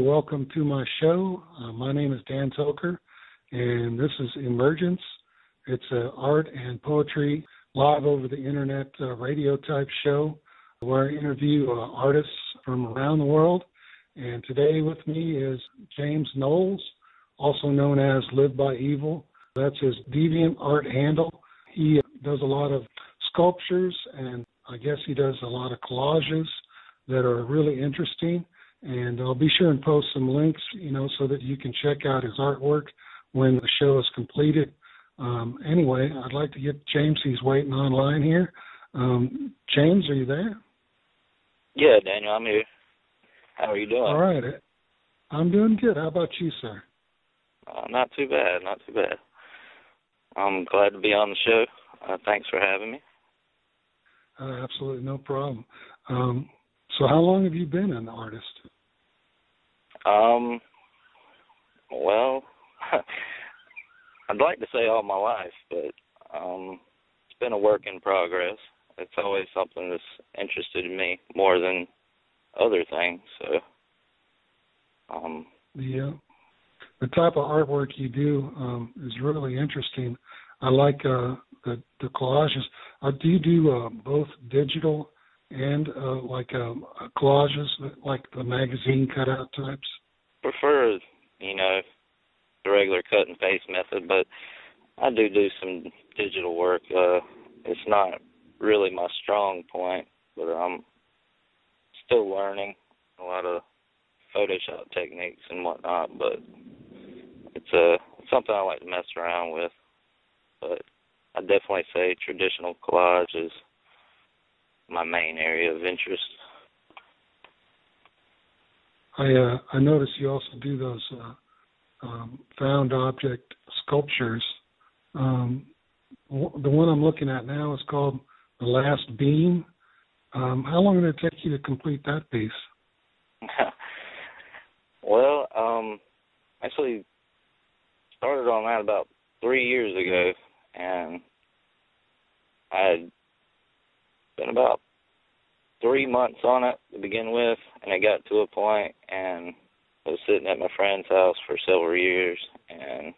welcome to my show. My name is Dan Toker, and this is Emergence. It's an art and poetry live over the internet radio type show where I interview artists from around the world. And today with me is James Knowles, also known as Live by Evil. That's his DeviantArt handle. He does a lot of sculptures, and I guess he does a lot of collages that are really interesting. And I'll be sure and post some links, so that you can check out his artwork when the show is completed. Anyway, I'd like to get James. He's waiting online here. James, are you there? Yeah, Daniel, I'm here. How are you doing? All right. I'm doing good. How about you, sir? Not too bad, not too bad. I'm glad to be on the show. Thanks for having me. Absolutely, no problem. So how long have you been an artist? Well, I'd like to say all my life, but it's been a work in progress. It's always something that's interested in me more than other things. So, the type of artwork you do is really interesting. I like the collages. Do you do both digital and collages, like the magazine cutout types? Prefer, the regular cut and paste method, but I do some digital work. It's not really my strong point, but I'm still learning a lot of Photoshop techniques and whatnot, but it's something I like to mess around with. But I definitely say traditional collage is my main area of interest. I noticed you also do those found object sculptures. The one I'm looking at now is called The Last Beam. How long did it take you to complete that piece? Well, actually started on that about 3 years ago, and I had been about 3 months on it to begin with, and it got to a point, and I was sitting at my friend's house for several years, and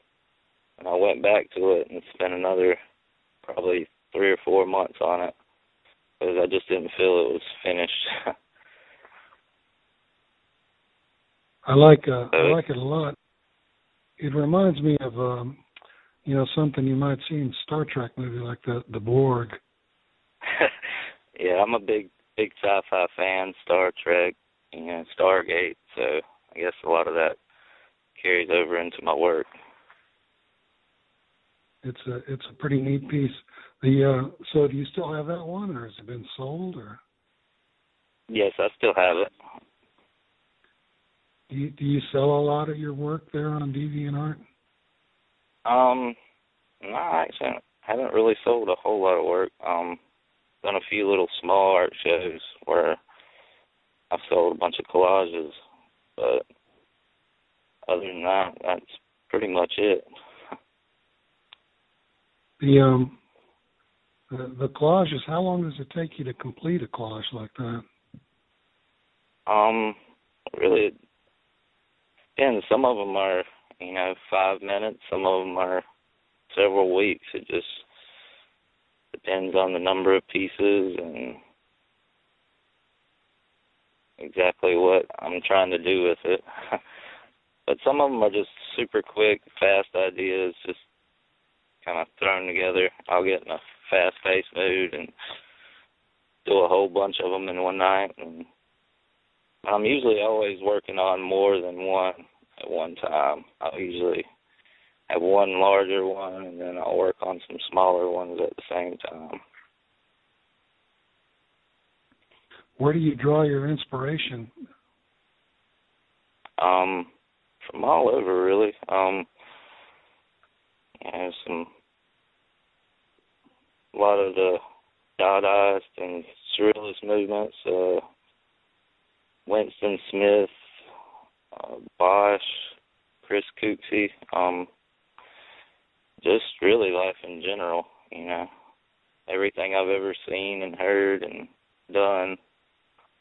I went back to it and spent another probably 3 or 4 months on it because I just didn't feel it was finished. I like it a lot. It reminds me of something you might see in Star Trek movie, like the Borg. Yeah, I'm a big sci-fi fan, Star Trek, Stargate, so I guess a lot of that carries over into my work. It's a pretty neat piece. So do you still have that one, or has it been sold, or? Yes, I still have it. Do you sell a lot of your work there on DeviantArt? No, I actually haven't really sold a whole lot of work. Done a few little small art shows where I've sold a bunch of collages, but other than that, that's pretty much it. The collages, how long does it take you to complete a collage like that? Really, again, some of them are, 5 minutes. Some of them are several weeks. It just depends on the number of pieces and exactly what I'm trying to do with it. But some of them are just super quick, fast ideas, just kind of thrown together. I'll get in a fast-paced mood and do a whole bunch of them in one night. And I'm usually always working on more than one at one time. I'll usually have one larger one, and then I'll work on some smaller ones at the same time. Where do you draw your inspiration? From all over, really. A lot of the Dadaist and Surrealist movements, Winston Smith, Bosch, Chris Cooksey, just really life in general, everything I've ever seen and heard and done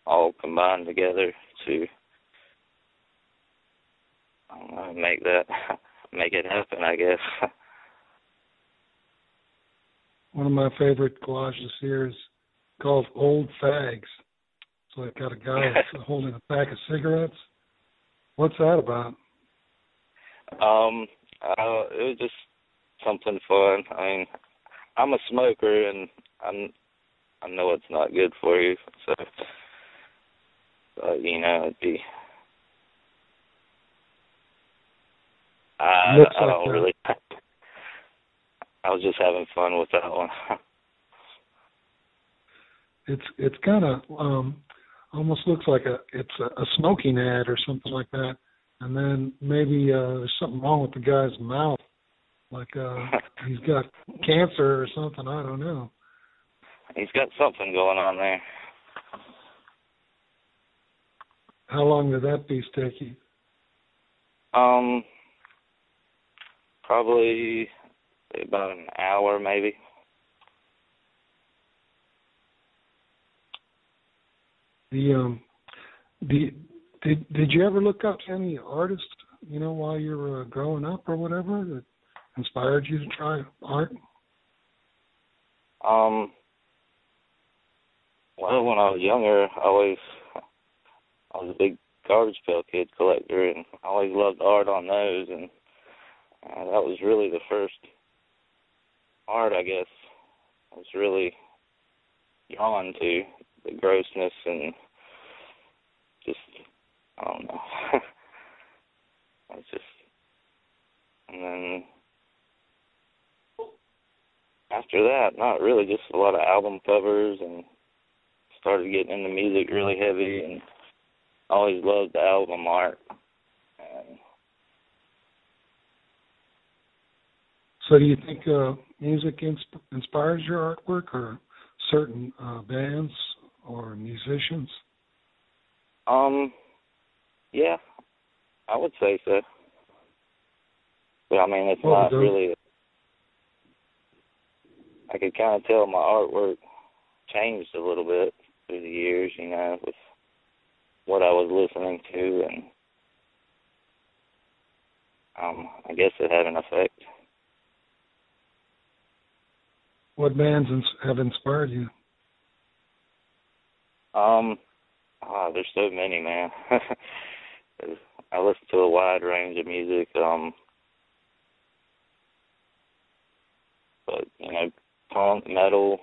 all combined together to I don't know, make it happen, I guess. One of my favorite collages here is called Old Fags. So they've got a guy that's holding a pack of cigarettes. What's that about? It was just something fun. I mean, I'm a smoker, and I know it's not good for you, so you know, it'd be. I don't really. I was just having fun with that one. It's kind of almost looks like it's a smoking ad or something like that, and then maybe there's something wrong with the guy's mouth, like he's got cancer or something. I don't know. He's got something going on there. How long did that piece take you? Probably about an hour, maybe. Did you ever look up to any artists, you know, while you were growing up or whatever that inspired you to try art? Well, when I was younger, I was a big garbage pail kid collector, and I always loved art on those, and that was really the first art, I guess, I was really drawn to, the grossness and just, I don't know. And then after that, not really, just a lot of album covers, and started getting into music really heavy, and always loved the album art. And so do you think music inspires your artwork, or certain bands or musicians? Yeah, I would say so. But I mean, it's not really. I could kind of tell my artwork changed a little bit through the years, you know, with what I was listening to, and I guess it had an effect. What bands have inspired you? There's so many, man. I listen to a wide range of music, but, you know, punk, metal,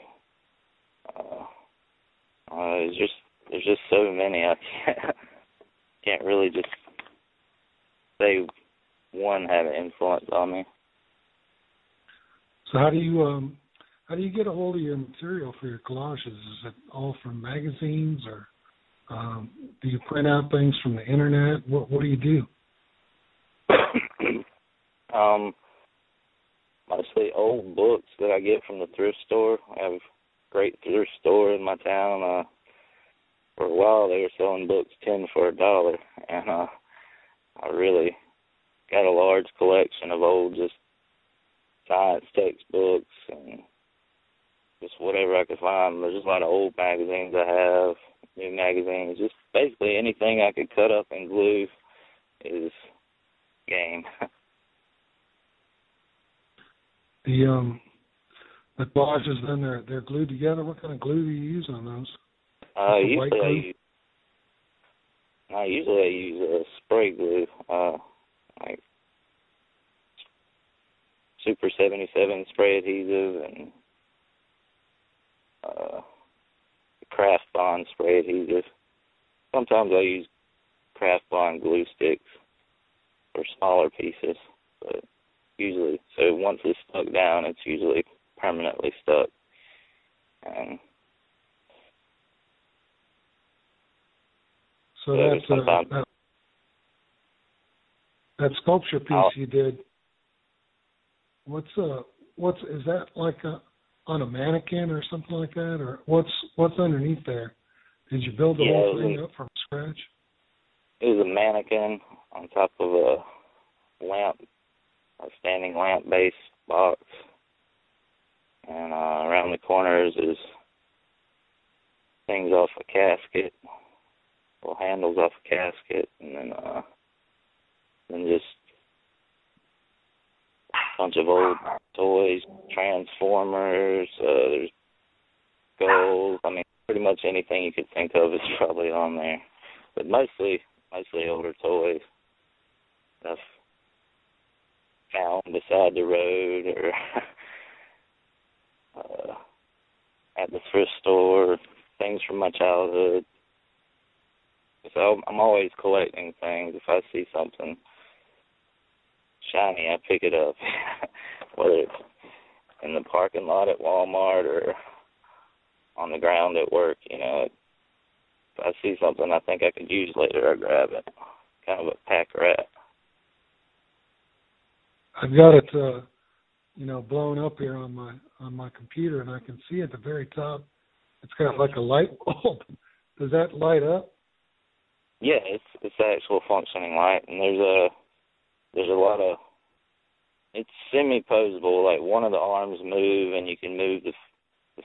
there's just so many. I can't really just say one had an influence on me. So how do you get a hold of your material for your collages? Is it all from magazines, or do you print out things from the internet? What do you do? Mostly old books that I get from the thrift store. I have a great thrift store in my town. For a while, they were selling books 10 for $1, and I really got a large collection of old just science textbooks and just whatever I could find. There's just a lot of old magazines I have, new magazines, just basically anything I could cut up and glue is game. The collages, then they're glued together. What kind of glue do you use on those? Usually I use spray glue, like Super 77 spray adhesive and Craft Bond spray adhesive. Sometimes I use Craft Bond glue sticks for smaller pieces, but usually, so once it's stuck down, it's usually permanently stuck. And so that sculpture piece you did. What's is that like on a mannequin or something like that, or what's underneath there? Did you build the whole thing up from scratch? It was a mannequin on top of a lamp, a standing lamp base box, and around the corners is things off a casket, handles off a casket, and then and just a bunch of old toys, Transformers, there's Goals. I mean, pretty much anything you could think of is probably on there. But mostly older toys. Stuff found beside the road or at the thrift store, things from my childhood. So I'm always collecting things. If I see something shiny, I pick it up, whether it's in the parking lot at Walmart or on the ground at work. You know, if I see something I think I could use later, I grab it. Kind of a pack rat. I've got it, blown up here on my computer, and I can see at the very top, it's got like a light bulb. Does that light up? Yeah, it's the actual functioning light, and there's a lot of, it's semi-posable. Like one of the arms move, and you can move the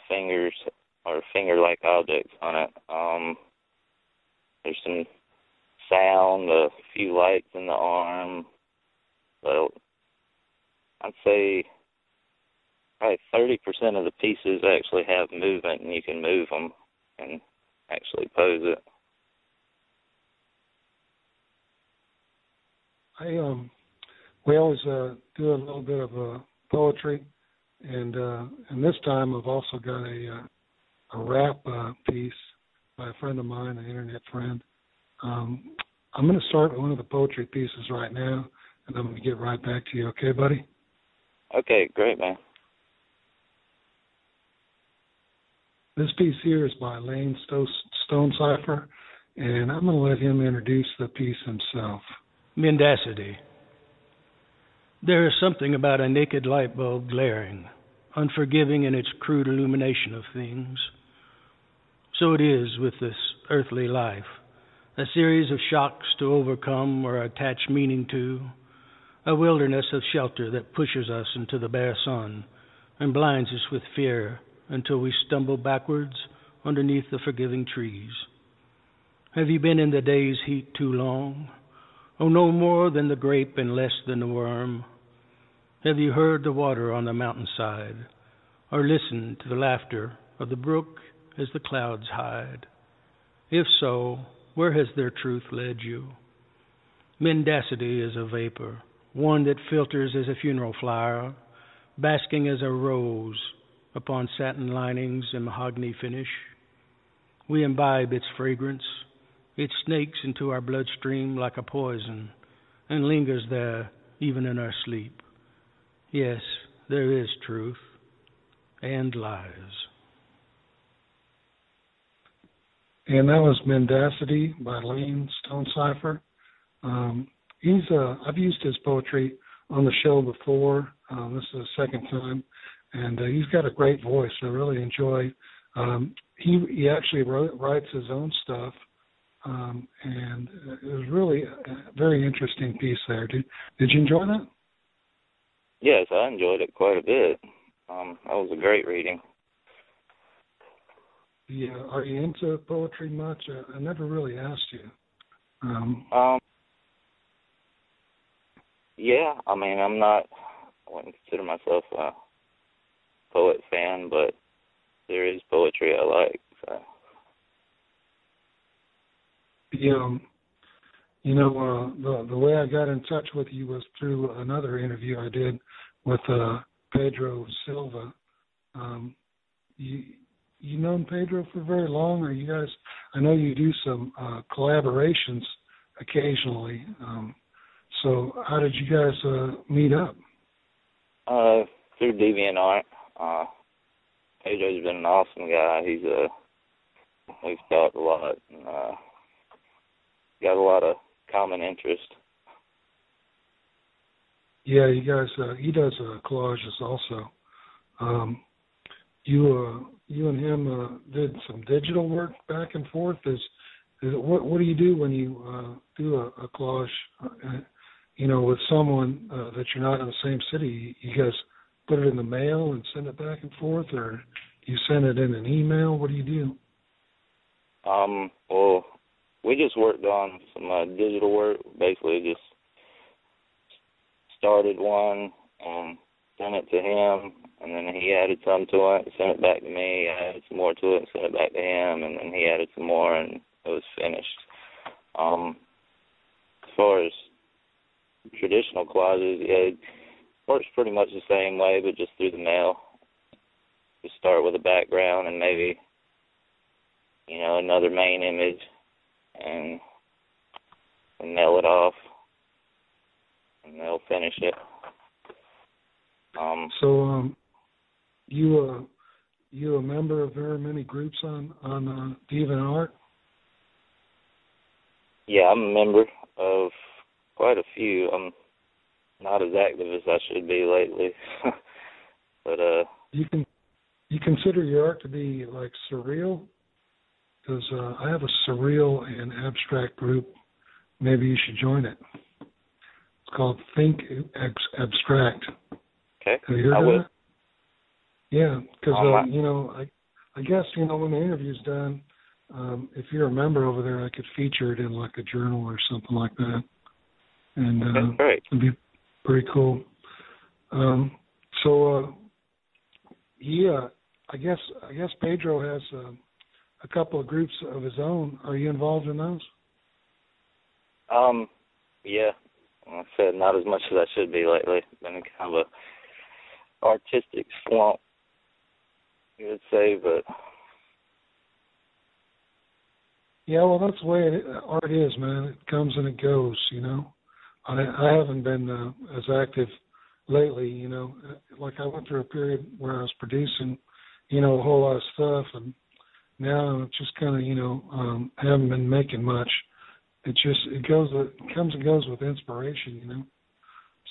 fingers or finger-like objects on it. There's some sound, a few lights in the arm. So I'd say probably 30% of the pieces actually have movement, and you can move them and actually pose it. We always do a little bit of poetry, and this time I've also got a rap piece by a friend of mine, an internet friend. I'm going to start with one of the poetry pieces right now, and I'm going to get right back to you. Okay, buddy? Okay, great, man. This piece here is by Lane Stonecipher, and I'm going to let him introduce the piece himself. Mendacity. There is something about a naked light bulb glaring, unforgiving in its crude illumination of things. So it is with this earthly life, a series of shocks to overcome or attach meaning to, a wilderness of shelter that pushes us into the bare sun and blinds us with fear until we stumble backwards underneath the forgiving trees. Have you been in the day's heat too long? Oh, no more than the grape and less than the worm? Have you heard the water on the mountainside, or listened to the laughter of the brook as the clouds hide? If so, where has their truth led you? Mendacity is a vapor, one that filters as a funeral flower, basking as a rose upon satin linings and mahogany finish. We imbibe its fragrance. It snakes into our bloodstream like a poison and lingers there even in our sleep. Yes, there is truth and lies. And that was Mendacity by Lane Stonecipher. I've used his poetry on the show before. This is the second time, and he's got a great voice. I really enjoy. He actually writes his own stuff. And it was really a very interesting piece there. Did you enjoy that? Yes, I enjoyed it quite a bit. That was a great reading. Yeah, are you into poetry much? I never really asked you. Yeah, I mean, I wouldn't consider myself a poet fan, but there is poetry I like, so. The way I got in touch with you was through another interview I did with Pedro Silva. You known Pedro for very long, or you guys? I know you do some collaborations occasionally. So how did you guys meet up? Through DeviantArt. Pedro's been an awesome guy. We've talked a lot and got a lot of common interest. Yeah, you guys. He does collages also. You and him did some digital work back and forth. What do you do when you do a collage? With someone that you're not in the same city. You guys put it in the mail and send it back and forth, or you send it in an email. What do you do? Well, we just worked on some digital work, basically just started one and sent it to him, and then he added some to it and sent it back to me. I added some more to it and sent it back to him, and then he added some more, and it was finished. As far as traditional collages, yeah, it works pretty much the same way, but just through the mail. You start with a background and maybe, another main image, and mail it off, and they'll finish it. You a member of very many groups on DeviantArt? Yeah, I'm a member of quite a few. I'm not as active as I should be lately, but You consider your art to be like surreal? Because I have a surreal and abstract group. Maybe you should join it. It's called Think Abstract. Okay. Have you heard of it? Yeah, because I guess when the interview's done, if you're a member over there, I could feature it in like a journal or something like that, and great. It'd be pretty cool. I guess Pedro has a couple of groups of his own. Are you involved in those? Yeah. Like I said, not as much as I should be lately. Been in kind of a artistic slump, you would say, but yeah, well, that's the way art is, man. It comes and it goes, I haven't been as active lately, Like I went through a period where I was producing, a whole lot of stuff, and now it's just kind of, haven't been making much. It comes and goes with inspiration,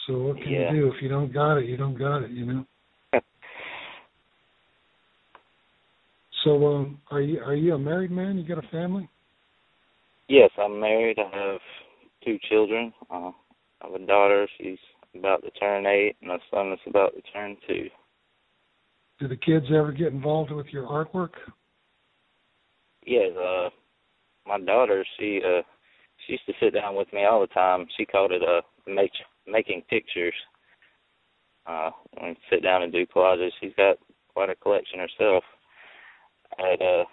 So what can you do? If you don't got it, you don't got it, So, are you a married man? You got a family? Yes, I'm married. I have 2 children. I have a daughter. She's about to turn 8, and a son that's about to turn 2. Do the kids ever get involved with your artwork? Yes, my daughter, she used to sit down with me all the time. She called it making pictures. When we sit down and do collages, she's got quite a collection herself. I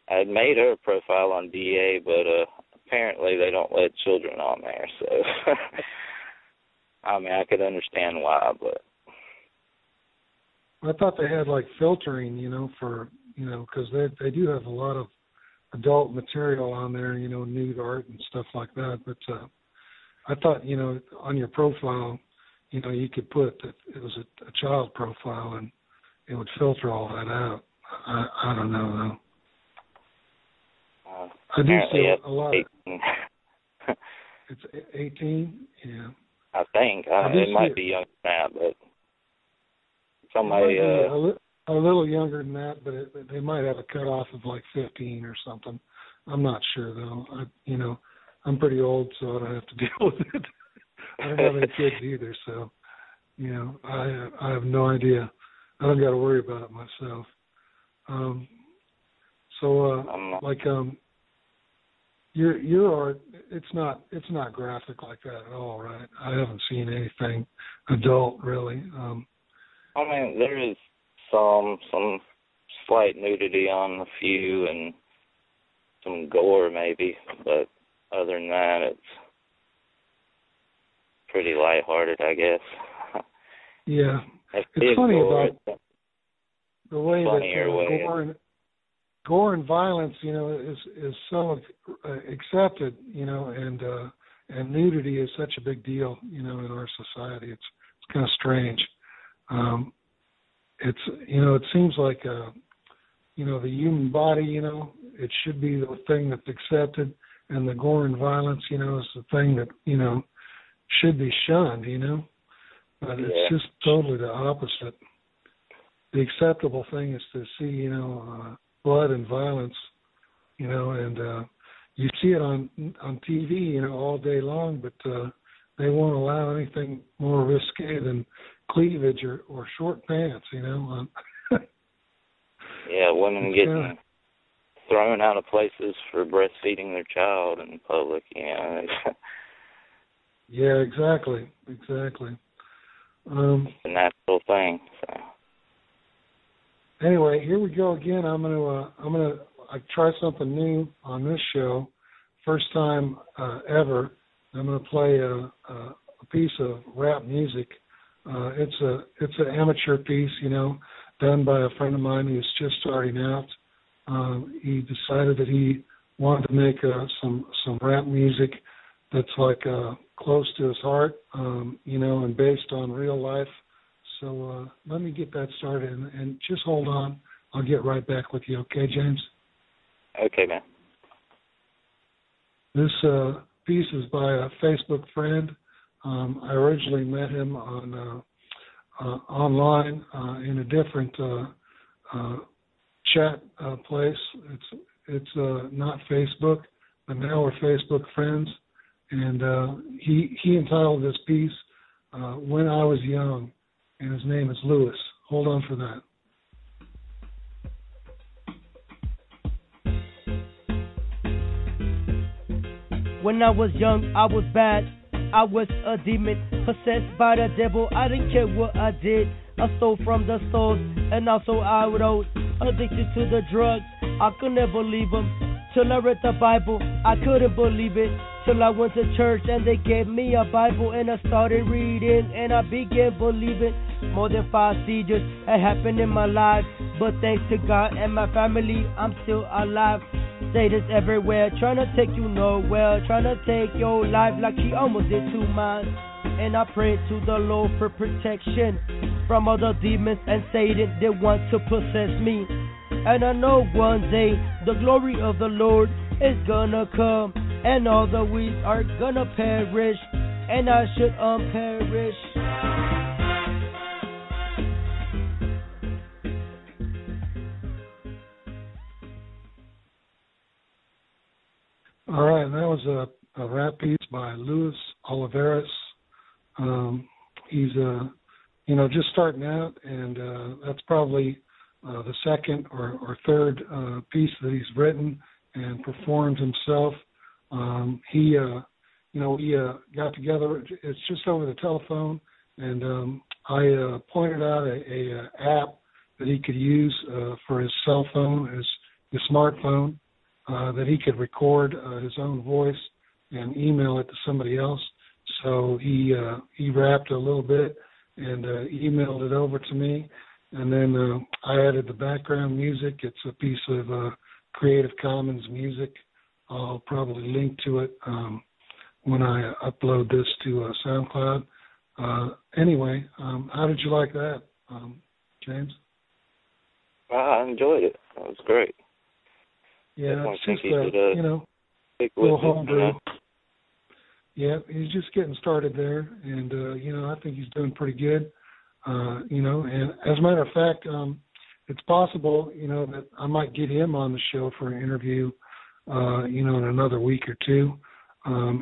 had made her a profile on DA, but apparently they don't let children on there. So, I mean, I could understand why, but I thought they had like filtering, for because they do have a lot of adult material on there, nude art and stuff like that. But I thought, on your profile, you could put that it was a child profile and it would filter all that out. I don't know though. I do see a lot. It's 18, yeah. I think it might be younger than that, but somebody a little younger than that, but they might have a cutoff of like 15 or something. I'm not sure though. I'm pretty old, so I don't have to deal with it. I don't have any kids either, so I have no idea. I don't got to worry about it myself. Your art, it's not graphic like that at all, right? I haven't seen anything adult really. I mean, there is some slight nudity on a few and some gore maybe, but other than that, it's pretty lighthearted, I guess. Yeah, it's funny about the way that gore and violence, is so accepted, and nudity is such a big deal, in our society. It's kind of strange. It seems like the human body, it should be the thing that's accepted, and the gore and violence, is the thing that should be shunned, but it's just totally the opposite. The acceptable thing is to see, blood and violence, and you see it on TV, all day long, but they won't allow anything more risque than cleavage or short pants, Yeah, women getting thrown out of places for breastfeeding their child in public, Yeah, exactly. It's a natural thing. So. Anyway, here we go again. I'm gonna try something new on this show. First time ever. I'm gonna play a piece of rap music. It's an amateur piece, done by a friend of mine who's just starting out. He decided that he wanted to make some rap music that's like close to his heart, and based on real life. So let me get that started, and just hold on. I'll get right back with you, okay, James? Okay, man. This piece is by a Facebook friend. I originally met him on online in a different chat place. It's not Facebook, but now we're Facebook friends. And he entitled this piece "When I Was Young," and his name is Lewis. Hold on for that. When I was young, I was bad. I was a demon, possessed by the devil. I didn't care what I did. I stole from the stores, and also I was addicted to the drugs. I could never leave them. Till I read the Bible, I couldn't believe it. Till I went to church and they gave me a Bible, and I started reading and I began believing. More than 5 seizures had happened in my life, but thanks to God and my family, I'm still alive. Satan's everywhere, trying to take you nowhere, trying to take your life like he almost did to mine. And I pray to the Lord for protection from other demons and Satan that want to possess me. And I know one day the glory of the Lord is gonna come, and all the weeds are gonna perish, and I should perish. All right, that was a rap piece by Luis Oliveras. He's just starting out, and that's probably the second or third piece that he's written and performed himself. We got together. It's just over the telephone, and I pointed out a app that he could use for his cell phone, his smartphone, that he could record his own voice and email it to somebody else. So he rapped a little bit and emailed it over to me, and then I added the background music. It's a piece of Creative Commons music. I'll probably link to it when I upload this to SoundCloud. Anyway, how did you like that, James? I enjoyed it. That was great. Yeah, it's just little homebrew. Yeah, he's just getting started there, and I think he's doing pretty good. And as a matter of fact, it's possible, that I might get him on the show for an interview, in another week or two.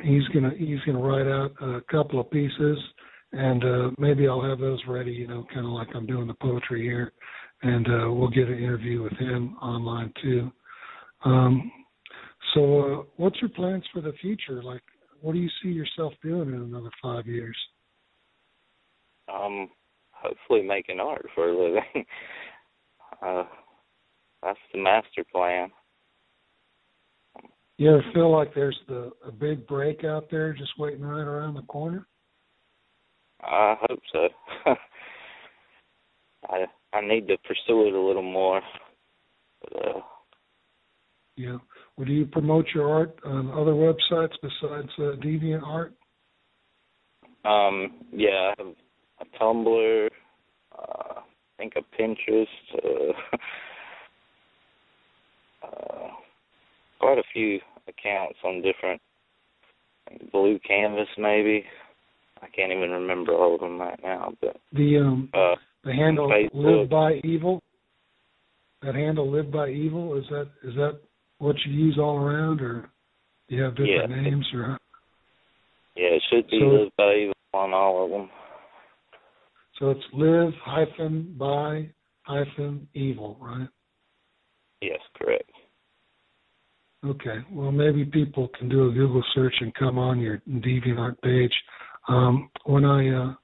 He's gonna write out a couple of pieces, and maybe I'll have those ready, kind of like I'm doing the poetry here, and we'll get an interview with him online too. So what's your plans for the future? Like, what do you see yourself doing in another 5 years? Hopefully making art for a living. That's the master plan. You ever feel like there's a big break out there just waiting right around the corner? I hope so. I need to pursue it a little more. But, yeah. Well, do you promote your art on other websites besides DeviantArt? Yeah, I have a Tumblr, I think a Pinterest, quite a few accounts on different, Blue Canvas maybe. I can't even remember all of them right now. But the handle Facebook. Live by Evil. That handle Live by Evil, is that what you use all around, or do you have different names? Or yeah, it should be Live by Evil on all of them. So it's Live by Evil, right? Yes, correct. Okay. Well, maybe people can do a Google search and come on your DeviantArt page. When I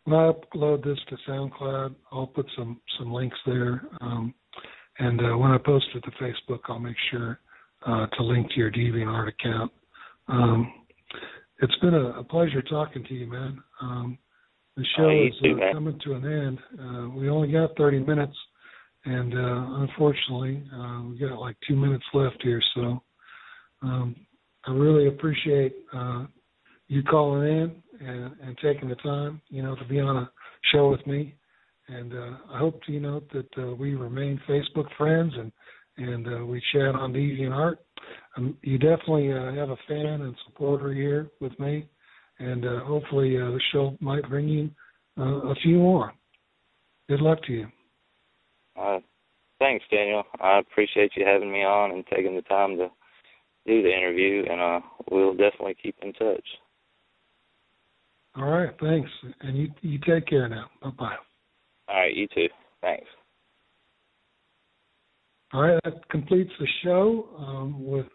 upload this to SoundCloud, I'll put some links there. And when I post it to Facebook, I'll make sure to link to your DeviantArt account. It's been a pleasure talking to you, man. The show is coming to an end. We only got 30 minutes, and unfortunately, we got like 2 minutes left here. So I really appreciate you calling in and taking the time, to be on a show with me. And I hope, that we remain Facebook friends and we chat on DeviantArt. You definitely have a fan and supporter here with me, and hopefully the show might bring you a few more. Good luck to you. Thanks, Daniel. I appreciate you having me on and taking the time to do the interview, and we'll definitely keep in touch. All right, thanks. And you take care now. Bye-bye. All right, you too. Thanks. All right, that completes the show with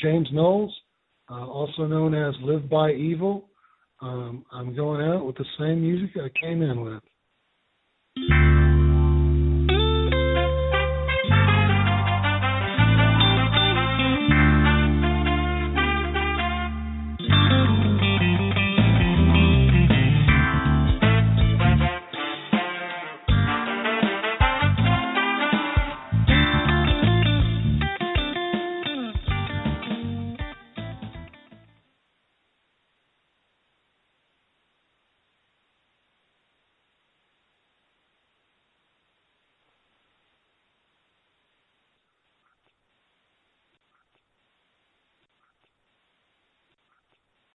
James Knowles, also known as Live by Evil. I'm going out with the same music I came in with.